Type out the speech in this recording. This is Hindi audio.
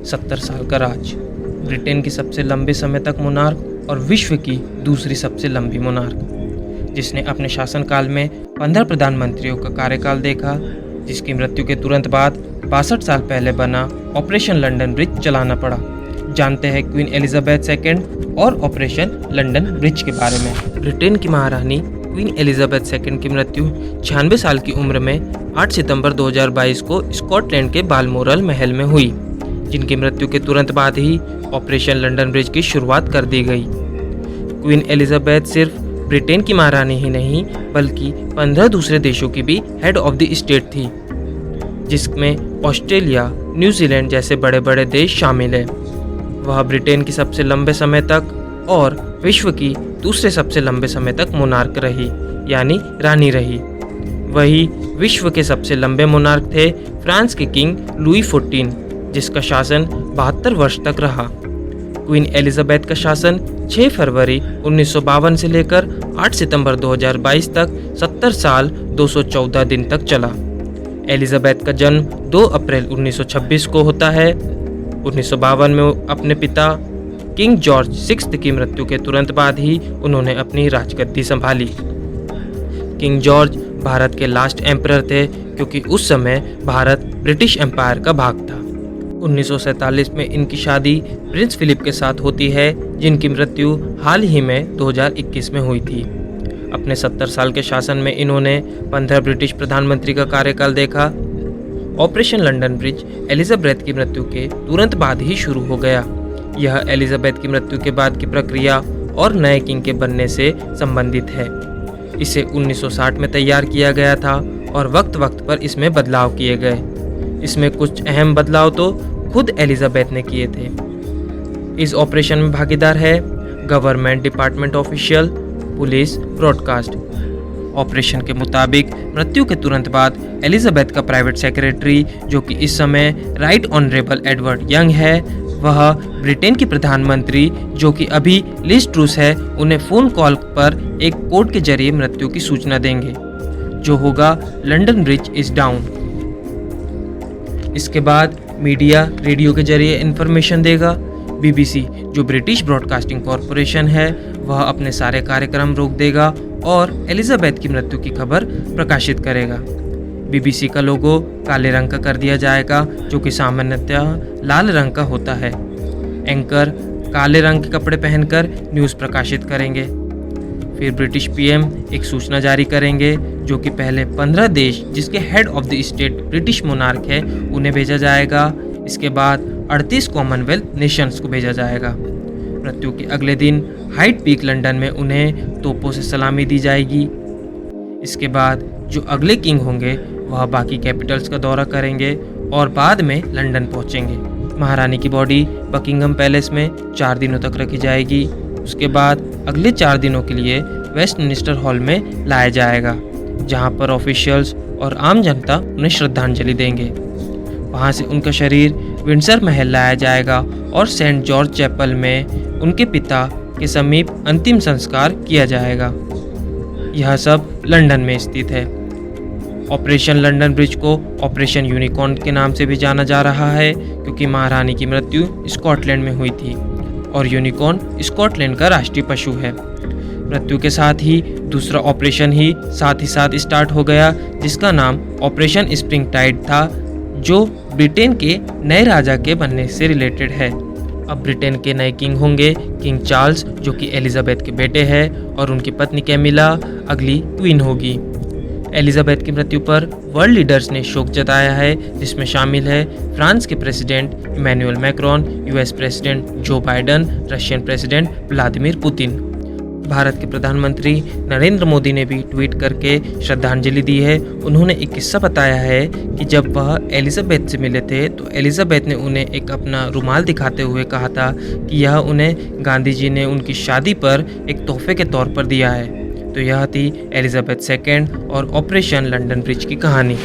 70 साल का राज, ब्रिटेन की सबसे लंबे समय तक मोनार्क और विश्व की दूसरी सबसे लंबी मोनार्क, जिसने अपने शासनकाल में 15 प्रधानमंत्रियों का कार्यकाल देखा, जिसकी मृत्यु के तुरंत बाद 62 साल पहले बना ऑपरेशन लंदन ब्रिज चलाना पड़ा। जानते हैं क्वीन एलिजाबेथ सेकेंड और ऑपरेशन लंदन ब्रिज के बारे में। ब्रिटेन की महारानी क्वीन एलिजाबेथ सेकेंड की मृत्यु 96 साल की उम्र में 8 सितंबर 2022 को स्कॉटलैंड के बालमोरल महल में हुई, जिनकी मृत्यु के तुरंत बाद ही ऑपरेशन लंदन ब्रिज की शुरुआत कर दी गई। क्वीन एलिजाबेथ सिर्फ ब्रिटेन की महारानी ही नहीं बल्कि 15 दूसरे देशों की भी हेड ऑफ द स्टेट थी, जिसमें ऑस्ट्रेलिया, न्यूजीलैंड जैसे बड़े बड़े देश शामिल हैं। वह ब्रिटेन की सबसे लंबे समय तक और विश्व की दूसरे सबसे लंबे समय तक मोनार्क रही, यानी रानी रही। वही विश्व के सबसे लंबे मोनार्क थे फ्रांस के किंग लुई 14, जिसका शासन 72 वर्ष तक रहा। क्वीन एलिजाबेथ का शासन 6 फरवरी 1952 से लेकर 8 सितंबर 2022 तक 70 साल 214 दिन तक चला। एलिजाबेथ का जन्म 2 अप्रैल 1926 को होता है। 1952 में अपने पिता किंग जॉर्ज 6 की मृत्यु के तुरंत बाद ही उन्होंने अपनी राजगद्दी संभाली। किंग जॉर्ज भारत के लास्ट एम्परर थे, क्योंकि उस समय भारत ब्रिटिश एम्पायर का भाग था। 1947 में इनकी शादी प्रिंस फिलिप के साथ होती है, जिनकी मृत्यु हाल ही में 2021 में हुई थी। अपने 70 साल के शासन में इन्होंने 15 ब्रिटिश प्रधानमंत्री का कार्यकाल देखा। ऑपरेशन लंदन ब्रिज एलिजाबेथ की मृत्यु के तुरंत बाद ही शुरू हो गया। यह एलिजाबेथ की मृत्यु के बाद की प्रक्रिया और नए किंग के बनने से संबंधित है। इसे 1960 में तैयार किया गया था और वक्त वक्त पर इसमें बदलाव किए गए। इसमें कुछ अहम बदलाव तो खुद एलिजाबेथ ने किए थे। इस ऑपरेशन में भागीदार है government department official, police, broadcast. Operation के मुताबिक मृत्यु के तुरंत बाद एलिजाबेथ का प्राइवेट सेक्रेटरी, जो कि इस समय राइट ऑनरेबल एडवर्ड यंग है, वह ब्रिटेन की प्रधानमंत्री, जो कि अभी लिज ट्रूस है, उन्हें फ़ोन कॉल पर एक कोड के जरिए मृत्यु की सूचना देंगे, जो होगा लंदन ब्रिज इज डाउन। इसके बाद मीडिया रेडियो के जरिए इन्फॉर्मेशन देगा। बीबीसी, जो ब्रिटिश ब्रॉडकास्टिंग कॉरपोरेशन है, वह अपने सारे कार्यक्रम रोक देगा और एलिजाबेथ की मृत्यु की खबर प्रकाशित करेगा। बीबीसी का लोगो काले रंग का कर दिया जाएगा, जो कि सामान्यतः लाल रंग का होता है। एंकर काले रंग के कपड़े पहनकर न्यूज़ प्रकाशित करेंगे। फिर ब्रिटिश पीएम एक सूचना जारी करेंगे, जो कि पहले 15 देश जिसके head of the state British monarch है उन्हें भेजा जाएगा। इसके बाद 38 कॉमनवेल्थ नेशंस को भेजा जाएगा। मृत्यु के अगले दिन हाइड पीक लंदन में उन्हें तोपों से सलामी दी जाएगी। इसके बाद जो अगले किंग होंगे वह बाकी कैपिटल्स का दौरा करेंगे और बाद में लंदन पहुंचेंगे। महारानी की बॉडी बकिंगम पैलेस में 4 दिनों तक रखी जाएगी। उसके बाद अगले 4 दिनों के लिए वेस्टमिनिस्टर हॉल में लाया जाएगा, जहां पर ऑफिशियल्स और आम जनता उन्हें श्रद्धांजलि देंगे। वहां से उनका शरीर विंडसर महल लाया जाएगा और सेंट जॉर्ज चैपल में उनके पिता के समीप अंतिम संस्कार किया जाएगा। यह सब लंदन में स्थित है। ऑपरेशन लंदन ब्रिज को ऑपरेशन यूनिकॉर्न के नाम से भी जाना जा रहा है, क्योंकि महारानी की मृत्यु स्कॉटलैंड में हुई थी और यूनिकॉर्न स्कॉटलैंड का राष्ट्रीय पशु है। मृत्यु के साथ ही दूसरा ऑपरेशन ही साथ स्टार्ट हो गया, जिसका नाम ऑपरेशन स्प्रिंग टाइड था, जो ब्रिटेन के नए राजा के बनने से रिलेटेड है। अब ब्रिटेन के नए किंग होंगे किंग चार्ल्स, जो कि एलिजाबेथ के बेटे हैं, और उनकी पत्नी कैमिला अगली क्वीन होगी। एलिजाबेथ की मृत्यु पर वर्ल्ड लीडर्स ने शोक जताया है, जिसमें शामिल है फ्रांस के president Emmanuel Macron, US president Joe Biden, Russian president Vladimir Putin. Bharat के प्रधानमंत्री नरेंद्र मोदी ने भी ट्वीट करके श्रद्धांजलि दी है। उन्होंने एक किस्सा बताया है कि जब वह एलिजाबेथ से मिले थे तो एलिजाबेथ ने उन्हें एक अपना रुमाल दिखाते हुए कहा था कि यह उन्हें गांधी जी ने उनकी शादी पर एक तोहफे के तौर पर दिया है। तो यह थी एलिजाबेथ सेकेंड और ऑपरेशन लंदन ब्रिज की कहानी।